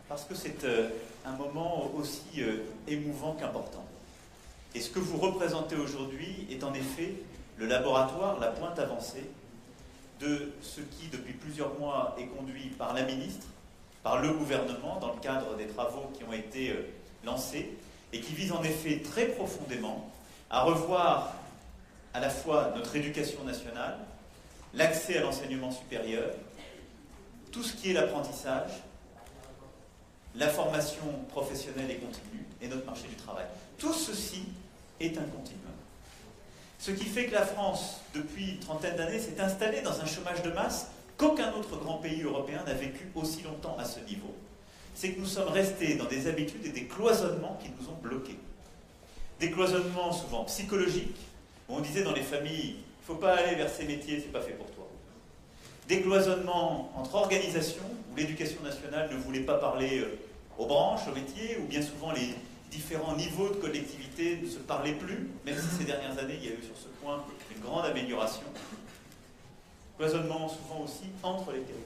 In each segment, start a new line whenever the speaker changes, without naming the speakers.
parce que c'est un moment aussi émouvant qu'important. Et ce que vous représentez aujourd'hui est en effet le laboratoire, la pointe avancée de ce qui, depuis plusieurs mois, est conduit par la ministre, par le gouvernement, dans le cadre des travaux qui ont été lancés, et qui vise en effet très profondément à revoir à la fois notre éducation nationale, l'accès à l'enseignement supérieur, tout ce qui est l'apprentissage, la formation professionnelle et continue, et notre marché du travail. Tout ceci est un continuum. Ce qui fait que la France, depuis une trentaine d'années, s'est installée dans un chômage de masse qu'aucun autre grand pays européen n'a vécu aussi longtemps à ce niveau. C'est que nous sommes restés dans des habitudes et des cloisonnements qui nous ont bloqués. Des cloisonnements souvent psychologiques, où on disait dans les familles, il ne faut pas aller vers ces métiers, c'est pas fait pour toi. Des cloisonnements entre organisations, où l'éducation nationale ne voulait pas parler aux branches, aux métiers, où bien souvent les différents niveaux de collectivité ne se parlaient plus, même si ces dernières années, il y a eu sur ce point une grande amélioration. Cloisonnement souvent aussi entre les territoires.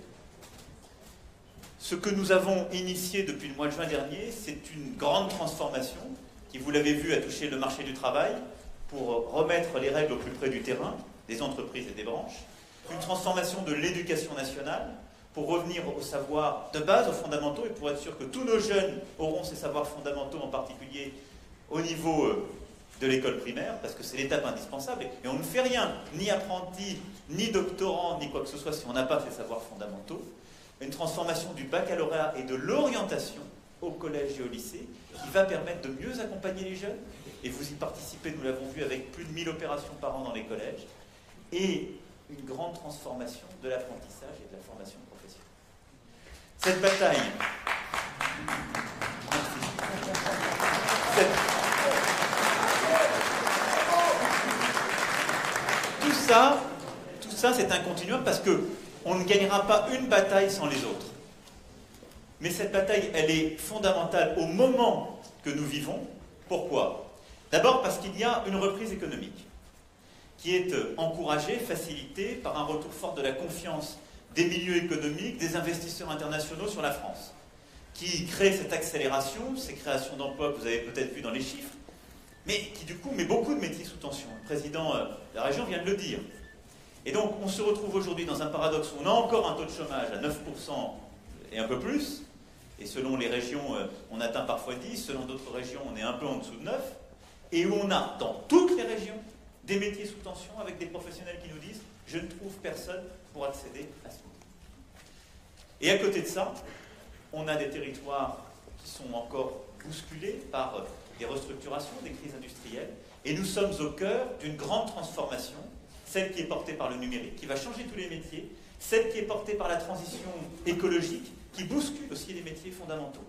Ce que nous avons initié depuis le mois de juin dernier, c'est une grande transformation qui, vous l'avez vu, a touché le marché du travail pour remettre les règles au plus près du terrain, des entreprises et des branches. Une transformation de l'éducation nationale pour revenir aux savoirs de base, aux fondamentaux, et pour être sûr que tous nos jeunes auront ces savoirs fondamentaux, en particulier au niveau de l'école primaire, parce que c'est l'étape indispensable. Et on ne fait rien, ni apprenti, ni doctorant, ni quoi que ce soit, si on n'a pas ces savoirs fondamentaux. Une transformation du baccalauréat et de l'orientation au collège et au lycée, qui va permettre de mieux accompagner les jeunes. Et vous y participez, nous l'avons vu, avec plus de 1000 opérations par an dans les collèges. Et une grande transformation de l'apprentissage et de la formation professionnelle. Cette bataille, tout ça, c'est un continuum parce qu'on ne gagnera pas une bataille sans les autres. Mais cette bataille, elle est fondamentale au moment que nous vivons. Pourquoi ? D'abord parce qu'il y a une reprise économique qui est encouragée, facilitée par un retour fort de la confiance des milieux économiques, des investisseurs internationaux sur la France, qui crée cette accélération, ces créations d'emplois que vous avez peut-être vu dans les chiffres, mais qui du coup met beaucoup de métiers sous tension. Le président de la région vient de le dire. Et donc on se retrouve aujourd'hui dans un paradoxe où on a encore un taux de chômage à 9% et un peu plus, et selon les régions, on atteint parfois 10, selon d'autres régions, on est un peu en dessous de 9, et où on a dans toutes les régions des métiers sous tension avec des professionnels qui nous disent « je ne trouve personne pour accéder à ce métier ». Et à côté de ça, on a des territoires qui sont encore bousculés par des restructurations, des crises industrielles, et nous sommes au cœur d'une grande transformation, celle qui est portée par le numérique, qui va changer tous les métiers, celle qui est portée par la transition écologique, qui bouscule aussi les métiers fondamentaux.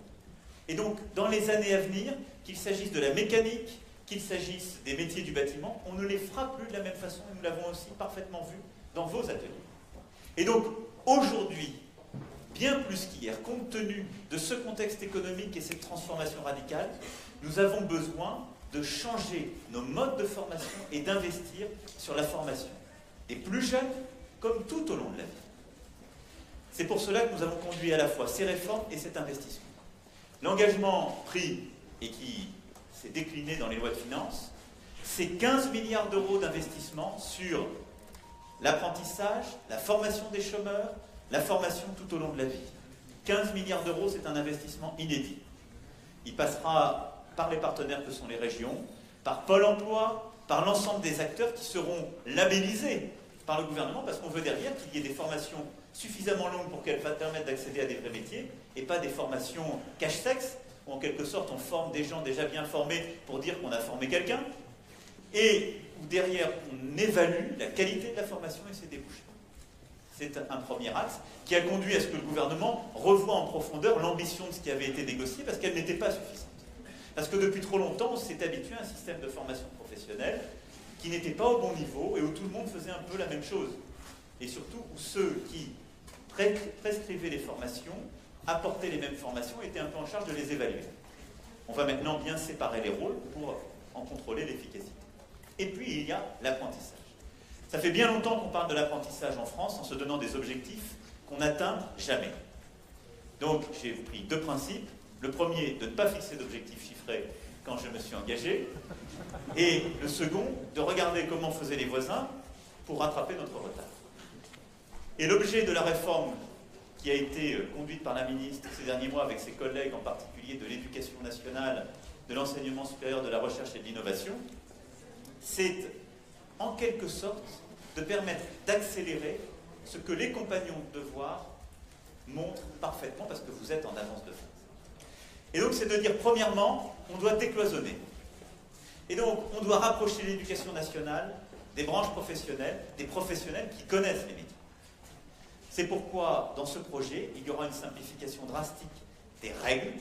Et donc, dans les années à venir, qu'il s'agisse de la mécanique, qu'il s'agisse des métiers du bâtiment, on ne les fera plus de la même façon, et nous l'avons aussi parfaitement vu dans vos ateliers. Et donc, aujourd'hui, bien plus qu'hier, compte tenu de ce contexte économique et cette transformation radicale, nous avons besoin de changer nos modes de formation et d'investir sur la formation des plus jeunes comme tout au long de la vie. C'est pour cela que nous avons conduit à la fois ces réformes et cet investissement. L'engagement pris et qui s'est décliné dans les lois de finances, c'est 15 milliards d'euros d'investissement sur l'apprentissage, la formation des chômeurs, la formation tout au long de la vie. 15 milliards d'euros, c'est un investissement inédit. Il passera par les partenaires que sont les régions, par Pôle emploi, par l'ensemble des acteurs qui seront labellisés par le gouvernement, parce qu'on veut derrière qu'il y ait des formations suffisamment longues pour qu'elles permettent d'accéder à des vrais métiers, et pas des formations cache-sexe, où en quelque sorte on forme des gens déjà bien formés pour dire qu'on a formé quelqu'un, et où derrière on évalue la qualité de la formation et ses débouchés. C'est un premier axe qui a conduit à ce que le gouvernement revoie en profondeur l'ambition de ce qui avait été négocié, parce qu'elle n'était pas suffisante. Parce que depuis trop longtemps, on s'est habitué à un système de formation professionnelle qui n'était pas au bon niveau et où tout le monde faisait un peu la même chose. Et surtout où ceux qui prescrivaient les formations, apportaient les mêmes formations, étaient un peu en charge de les évaluer. On va maintenant bien séparer les rôles pour en contrôler l'efficacité. Et puis il y a l'apprentissage. Ça fait bien longtemps qu'on parle de l'apprentissage en France en se donnant des objectifs qu'on n'atteint jamais. Donc j'ai pris deux principes. Le premier, de ne pas fixer d'objectifs chiffrés quand je me suis engagé. Et le second, de regarder comment faisaient les voisins pour rattraper notre retard. Et l'objet de la réforme qui a été conduite par la ministre ces derniers mois avec ses collègues, en particulier de l'Éducation nationale, de l'enseignement supérieur, de la recherche et de l'innovation, c'est en quelque sorte de permettre d'accélérer ce que les compagnons de devoir montrent parfaitement parce que vous êtes en avance de phase. Et donc c'est de dire, premièrement, on doit décloisonner. Et donc on doit rapprocher l'éducation nationale des branches professionnelles, des professionnels qui connaissent les métiers. C'est pourquoi, dans ce projet, il y aura une simplification drastique des règles,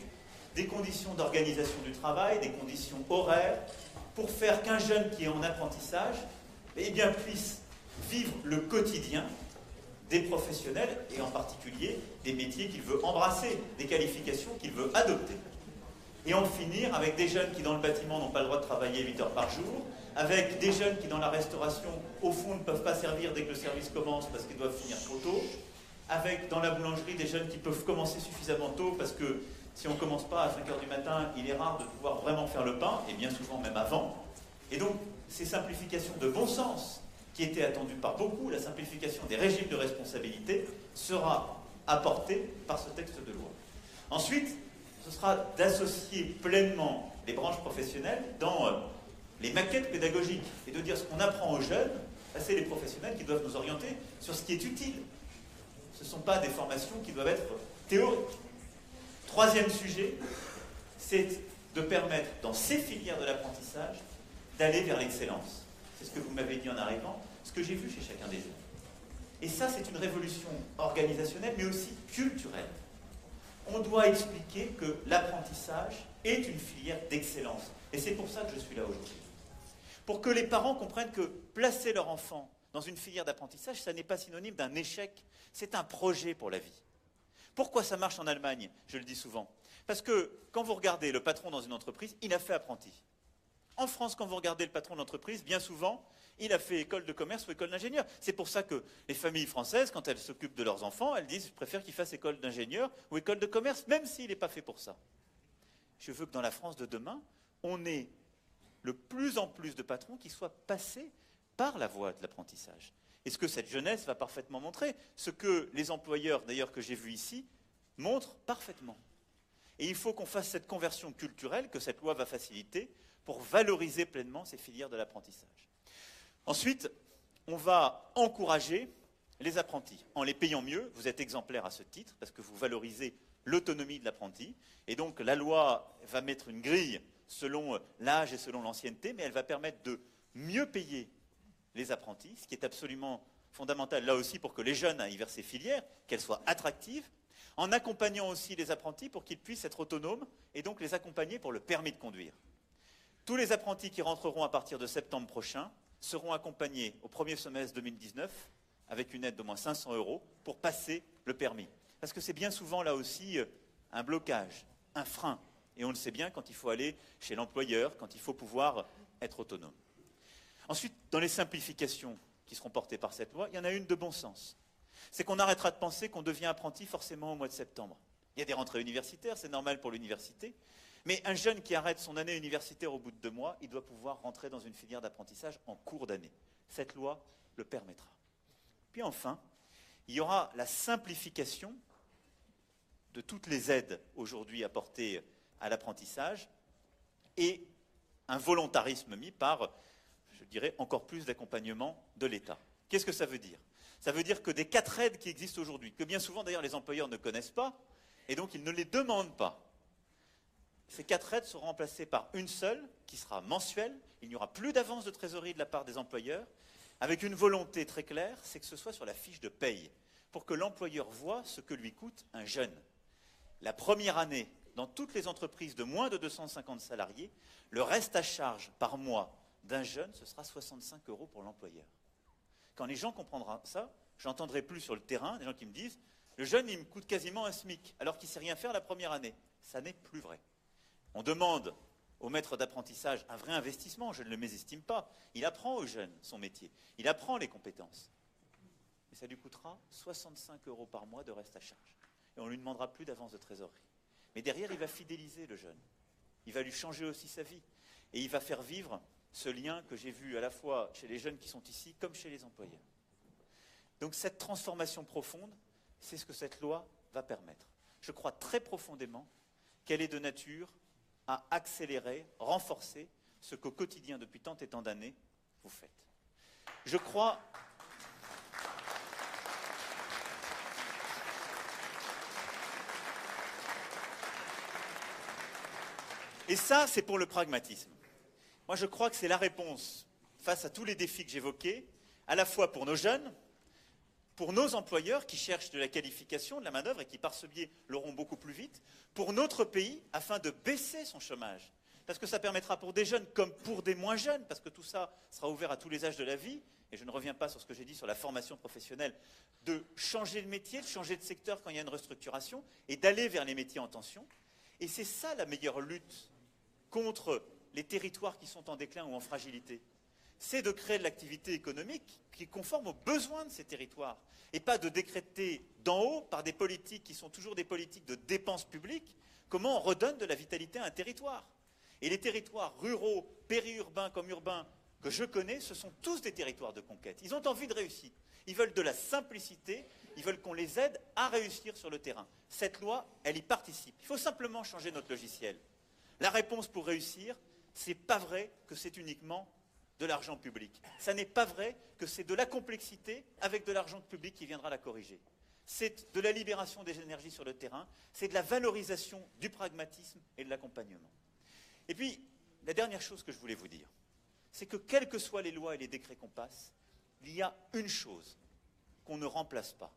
des conditions d'organisation du travail, des conditions horaires, pour faire qu'un jeune qui est en apprentissage eh bien, puisse vivre le quotidien des professionnels, et en particulier des métiers qu'il veut embrasser, des qualifications qu'il veut adopter. Et en finir avec des jeunes qui, dans le bâtiment, n'ont pas le droit de travailler 8 heures par jour, avec des jeunes qui, dans la restauration, au fond, ne peuvent pas servir dès que le service commence parce qu'ils doivent finir trop tôt, avec, dans la boulangerie, des jeunes qui peuvent commencer suffisamment tôt parce que si on ne commence pas à 5 heures du matin, il est rare de pouvoir vraiment faire le pain, et bien souvent même avant. Et donc, ces simplifications de bon sens qui étaient attendues par beaucoup, la simplification des régimes de responsabilité, sera apportée par ce texte de loi. Ensuite, ce sera d'associer pleinement les branches professionnelles dans les maquettes pédagogiques et de dire ce qu'on apprend aux jeunes, c'est les professionnels qui doivent nous orienter sur ce qui est utile. Ce ne sont pas des formations qui doivent être théoriques. Troisième sujet, c'est de permettre dans ces filières de l'apprentissage d'aller vers l'excellence. C'est ce que vous m'avez dit en arrivant, ce que j'ai vu chez chacun des jeunes. Et ça, c'est une révolution organisationnelle, mais aussi culturelle. On doit expliquer que l'apprentissage est une filière d'excellence. Et c'est pour ça que je suis là aujourd'hui. Pour que les parents comprennent que placer leur enfant dans une filière d'apprentissage, ça n'est pas synonyme d'un échec, c'est un projet pour la vie. Pourquoi ça marche en Allemagne? Je le dis souvent. Parce que quand vous regardez le patron dans une entreprise, il a fait apprenti. En France, quand vous regardez le patron de l'entreprise, bien souvent, il a fait école de commerce ou école d'ingénieur. C'est pour ça que les familles françaises, quand elles s'occupent de leurs enfants, elles disent « je préfère qu'il fasse école d'ingénieur ou école de commerce », même s'il n'est pas fait pour ça. Je veux que dans la France de demain, on ait le plus en plus de patrons qui soient passés par la voie de l'apprentissage. Et ce que cette jeunesse va parfaitement montrer, ce que les employeurs, d'ailleurs, que j'ai vus ici, montrent parfaitement. Et il faut qu'on fasse cette conversion culturelle que cette loi va faciliter pour valoriser pleinement ces filières de l'apprentissage. Ensuite, on va encourager les apprentis en les payant mieux. Vous êtes exemplaires à ce titre parce que vous valorisez l'autonomie de l'apprenti. Et donc la loi va mettre une grille selon l'âge et selon l'ancienneté, mais elle va permettre de mieux payer les apprentis, ce qui est absolument fondamental là aussi pour que les jeunes aillent vers ces filières, qu'elles soient attractives, en accompagnant aussi les apprentis pour qu'ils puissent être autonomes et donc les accompagner pour le permis de conduire. Tous les apprentis qui rentreront à partir de septembre prochain seront accompagnés au premier semestre 2019 avec une aide d'au moins 500 € pour passer le permis. Parce que c'est bien souvent là aussi un blocage, un frein. Et on le sait bien quand il faut aller chez l'employeur, quand il faut pouvoir être autonome. Ensuite, dans les simplifications qui seront portées par cette loi, il y en a une de bon sens. C'est qu'on arrêtera de penser qu'on devient apprenti forcément au mois de septembre. Il y a des rentrées universitaires, c'est normal pour l'université. Mais un jeune qui arrête son année universitaire au bout de 2 mois, il doit pouvoir rentrer dans une filière d'apprentissage en cours d'année. Cette loi le permettra. Puis enfin, il y aura la simplification de toutes les aides aujourd'hui apportées à l'apprentissage et un volontarisme mis par, je dirais, encore plus d'accompagnement de l'État. Qu'est-ce que ça veut dire? Ça veut dire que des 4 aides qui existent aujourd'hui, que bien souvent d'ailleurs les employeurs ne connaissent pas, et donc ils ne les demandent pas. Ces 4 aides seront remplacées par une seule, qui sera mensuelle. Il n'y aura plus d'avance de trésorerie de la part des employeurs, avec une volonté très claire, c'est que ce soit sur la fiche de paye, pour que l'employeur voie ce que lui coûte un jeune. La première année, dans toutes les entreprises de moins de 250 salariés, le reste à charge par mois d'un jeune, ce sera 65 € pour l'employeur. Quand les gens comprendront ça, j'entendrai plus sur le terrain des gens qui me disent « le jeune, il me coûte quasiment un SMIC, alors qu'il ne sait rien faire la première année ». Ça n'est plus vrai. On demande au maître d'apprentissage un vrai investissement, je ne le mésestime pas. Il apprend aux jeunes son métier, il apprend les compétences. Mais ça lui coûtera 65 € par mois de reste à charge. et on ne lui demandera plus d'avance de trésorerie. Mais derrière, il va fidéliser le jeune. Il va lui changer aussi sa vie. Et il va faire vivre ce lien que j'ai vu à la fois chez les jeunes qui sont ici, comme chez les employeurs. Donc cette transformation profonde, c'est ce que cette loi va permettre. Je crois très profondément qu'elle est de nature à accélérer, renforcer ce qu'au quotidien, depuis tant et tant d'années, vous faites. Je crois... Et ça, c'est pour le pragmatisme. Moi, je crois que c'est la réponse face à tous les défis que j'évoquais, à la fois pour nos jeunes, pour nos employeurs qui cherchent de la qualification, de la main-d'œuvre et qui, par ce biais, l'auront beaucoup plus vite, pour notre pays, afin de baisser son chômage. Parce que ça permettra pour des jeunes comme pour des moins jeunes, parce que tout ça sera ouvert à tous les âges de la vie, et je ne reviens pas sur ce que j'ai dit sur la formation professionnelle, de changer de métier, de changer de secteur quand il y a une restructuration, et d'aller vers les métiers en tension. Et c'est ça la meilleure lutte contre les territoires qui sont en déclin ou en fragilité. C'est de créer de l'activité économique qui est conforme aux besoins de ces territoires, et pas de décréter d'en haut, par des politiques qui sont toujours des politiques de dépenses publiques, comment on redonne de la vitalité à un territoire. Et les territoires ruraux, périurbains comme urbains, que je connais, ce sont tous des territoires de conquête. Ils ont envie de réussir. Ils veulent de la simplicité, ils veulent qu'on les aide à réussir sur le terrain. Cette loi, elle y participe. Il faut simplement changer notre logiciel. La réponse pour réussir, c'est pas vrai que c'est uniquement de l'argent public. Ça n'est pas vrai que c'est de la complexité avec de l'argent public qui viendra la corriger. C'est de la libération des énergies sur le terrain, c'est de la valorisation du pragmatisme et de l'accompagnement. Et puis, la dernière chose que je voulais vous dire, c'est que quelles que soient les lois et les décrets qu'on passe, il y a une chose qu'on ne remplace pas.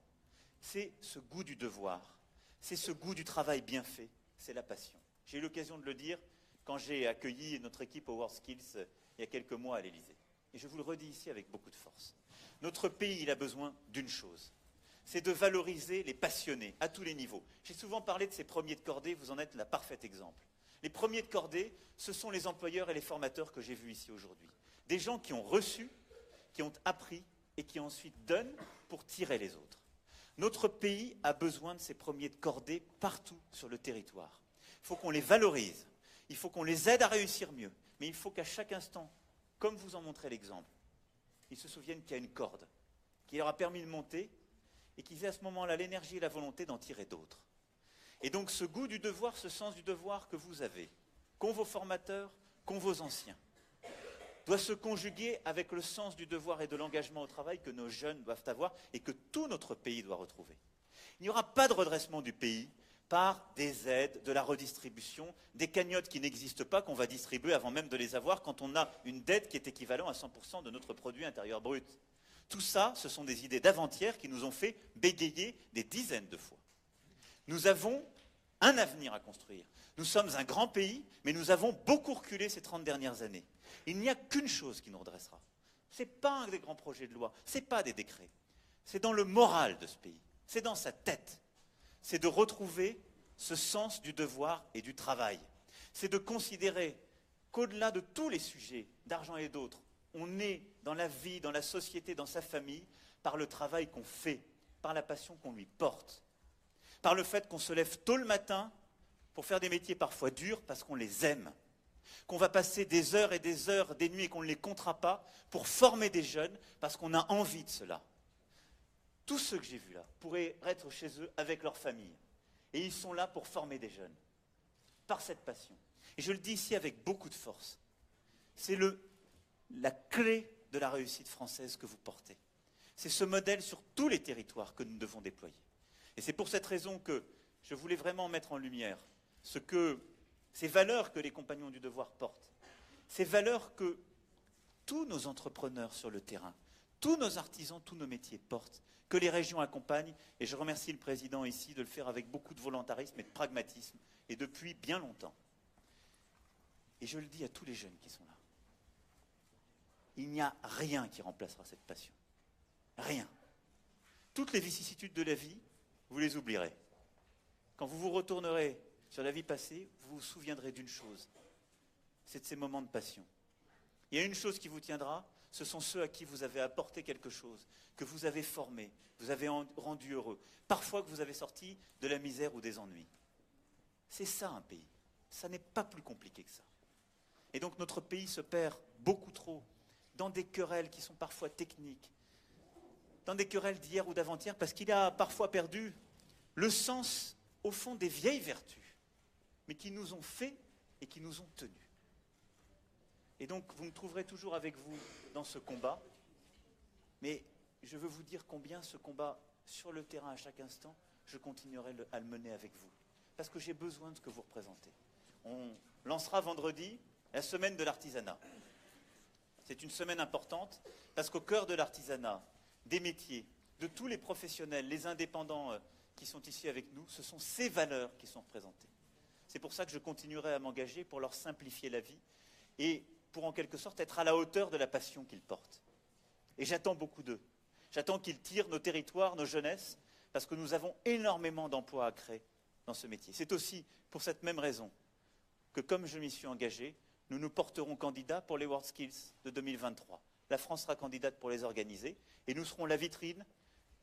C'est ce goût du devoir, c'est ce goût du travail bien fait, c'est la passion. J'ai eu l'occasion de le dire quand j'ai accueilli notre équipe au WorldSkills il y a quelques mois à l'Élysée. Et je vous le redis ici avec beaucoup de force. Notre pays, il a besoin d'une chose, c'est de valoriser les passionnés à tous les niveaux. J'ai souvent parlé de ces premiers de cordée, vous en êtes le parfait exemple. Les premiers de cordée, ce sont les employeurs et les formateurs que j'ai vus ici aujourd'hui. Des gens qui ont reçu, qui ont appris et qui ensuite donnent pour tirer les autres. Notre pays a besoin de ces premiers de cordée partout sur le territoire. Il faut qu'on les valorise, il faut qu'on les aide à réussir mieux, mais il faut qu'à chaque instant, comme vous en montrez l'exemple, ils se souviennent qu'il y a une corde qui leur a permis de monter et qu'ils aient à ce moment-là l'énergie et la volonté d'en tirer d'autres. Et donc ce goût du devoir, ce sens du devoir que vous avez, qu'ont vos formateurs, qu'ont vos anciens, doit se conjuguer avec le sens du devoir et de l'engagement au travail que nos jeunes doivent avoir et que tout notre pays doit retrouver. Il n'y aura pas de redressement du pays par des aides, de la redistribution, des cagnottes qui n'existent pas, qu'on va distribuer avant même de les avoir quand on a une dette qui est équivalente à 100% de notre produit intérieur brut. Tout ça, ce sont des idées d'avant-hier qui nous ont fait bégayer des dizaines de fois. Nous avons un avenir à construire. Nous sommes un grand pays, mais nous avons beaucoup reculé ces 30 dernières années. Il n'y a qu'une chose qui nous redressera. Ce n'est pas un des grands projets de loi, ce n'est pas des décrets. C'est dans le moral de ce pays, c'est dans sa tête. C'est de retrouver ce sens du devoir et du travail. C'est de considérer qu'au-delà de tous les sujets, d'argent et d'autres, on est dans la vie, dans la société, dans sa famille, par le travail qu'on fait, par la passion qu'on lui porte. Par le fait qu'on se lève tôt le matin pour faire des métiers parfois durs parce qu'on les aime, qu'on va passer des heures et des heures, des nuits et qu'on ne les comptera pas pour former des jeunes parce qu'on a envie de cela. Tous ceux que j'ai vus là pourraient être chez eux avec leur famille et ils sont là pour former des jeunes, par cette passion. Et je le dis ici avec beaucoup de force, c'est la clé de la réussite française que vous portez. C'est ce modèle sur tous les territoires que nous devons déployer. Et c'est pour cette raison que je voulais vraiment mettre en lumière ces valeurs que les compagnons du devoir portent, ces valeurs que tous nos entrepreneurs sur le terrain, tous nos artisans, tous nos métiers portent, que les régions accompagnent, et je remercie le président ici de le faire avec beaucoup de volontarisme et de pragmatisme, et depuis bien longtemps. Et je le dis à tous les jeunes qui sont là, il n'y a rien qui remplacera cette passion. Rien. Toutes les vicissitudes de la vie, vous les oublierez. Quand vous vous retournerez sur la vie passée, vous vous souviendrez d'une chose, c'est de ces moments de passion. Il y a une chose qui vous tiendra, ce sont ceux à qui vous avez apporté quelque chose, que vous avez formé, vous avez rendu heureux, parfois que vous avez sorti de la misère ou des ennuis. C'est ça un pays. Ça n'est pas plus compliqué que ça. Et donc notre pays se perd beaucoup trop dans des querelles qui sont parfois techniques, dans des querelles d'hier ou d'avant-hier, parce qu'il a parfois perdu le sens, au fond, des vieilles vertus, mais qui nous ont fait et qui nous ont tenus. Et donc, vous me trouverez toujours avec vous dans ce combat, mais je veux vous dire combien ce combat, sur le terrain à chaque instant, je continuerai à le mener avec vous, parce que j'ai besoin de ce que vous représentez. On lancera vendredi la semaine de l'artisanat. C'est une semaine importante, parce qu'au cœur de l'artisanat, des métiers, de tous les professionnels, les indépendants qui sont ici avec nous, ce sont ces valeurs qui sont représentées. C'est pour ça que je continuerai à m'engager pour leur simplifier la vie et pour en quelque sorte être à la hauteur de la passion qu'ils portent. Et j'attends beaucoup d'eux. J'attends qu'ils tirent nos territoires, nos jeunesses, parce que nous avons énormément d'emplois à créer dans ce métier. C'est aussi pour cette même raison que, comme je m'y suis engagé, nous nous porterons candidats pour les World Skills de 2023. La France sera candidate pour les organiser et nous serons la vitrine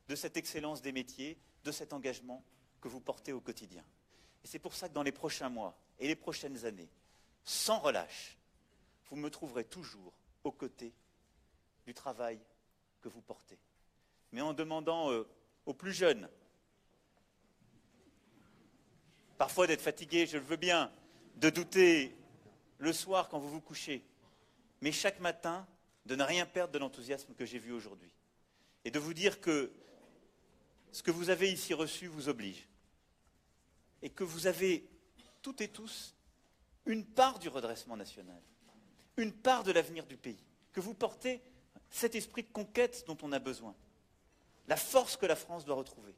de cette excellence des métiers, de cet engagement que vous portez au quotidien. Et c'est pour ça que dans les prochains mois et les prochaines années, sans relâche, vous me trouverez toujours aux côtés du travail que vous portez. Mais en demandant aux plus jeunes, parfois d'être fatigués, je le veux bien, de douter le soir quand vous vous couchez, mais chaque matin, de ne rien perdre de l'enthousiasme que j'ai vu aujourd'hui. Et de vous dire que ce que vous avez ici reçu vous oblige. Et que vous avez, toutes et tous, une part du redressement national, une part de l'avenir du pays, que vous portez cet esprit de conquête dont on a besoin, la force que la France doit retrouver.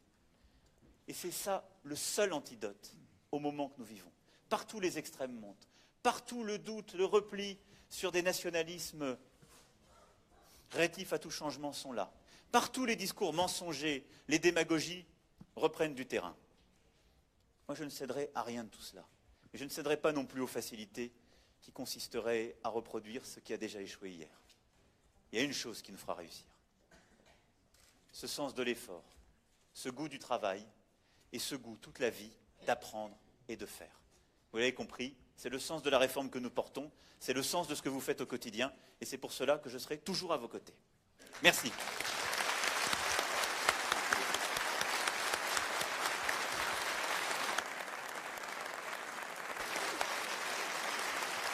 Et c'est ça le seul antidote au moment que nous vivons. Partout les extrêmes montent, partout le doute, le repli sur des nationalismes rétifs à tout changement sont là. Partout les discours mensongers, les démagogies reprennent du terrain. Moi, je ne céderai à rien de tout cela. Et je ne céderai pas non plus aux facilités qui consisteraient à reproduire ce qui a déjà échoué hier. Il y a une chose qui nous fera réussir. Ce sens de l'effort, ce goût du travail et ce goût toute la vie d'apprendre et de faire. Vous l'avez compris, c'est le sens de la réforme que nous portons, c'est le sens de ce que vous faites au quotidien et c'est pour cela que je serai toujours à vos côtés. Merci.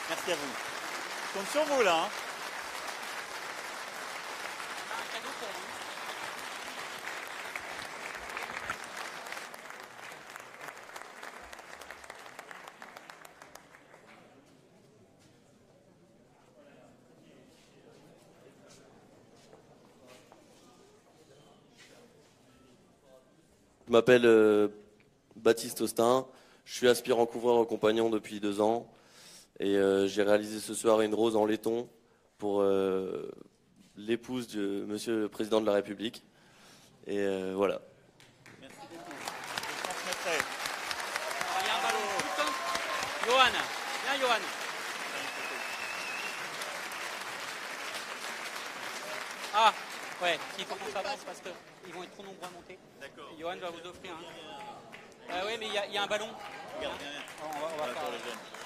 Merci à vous. Je compte sur vous là.
Je m'appelle Baptiste Austin, je suis aspirant couvreur au compagnon depuis 2 ans et j'ai réalisé ce soir une rose en laiton pour l'épouse de Monsieur le Président de la République. Et voilà.
Merci beaucoup. Je transmettrai.
Il y a un ballon. Johan, viens Johan. Ah, ouais, il faut qu'on s'avance parce qu'ils vont être trop nombreux à monter.
D'accord.
Johan va vous offrir un. Oui, mais il y a un ballon.
Regarde bien.
On va
Voilà
faire.
pour les jeunes.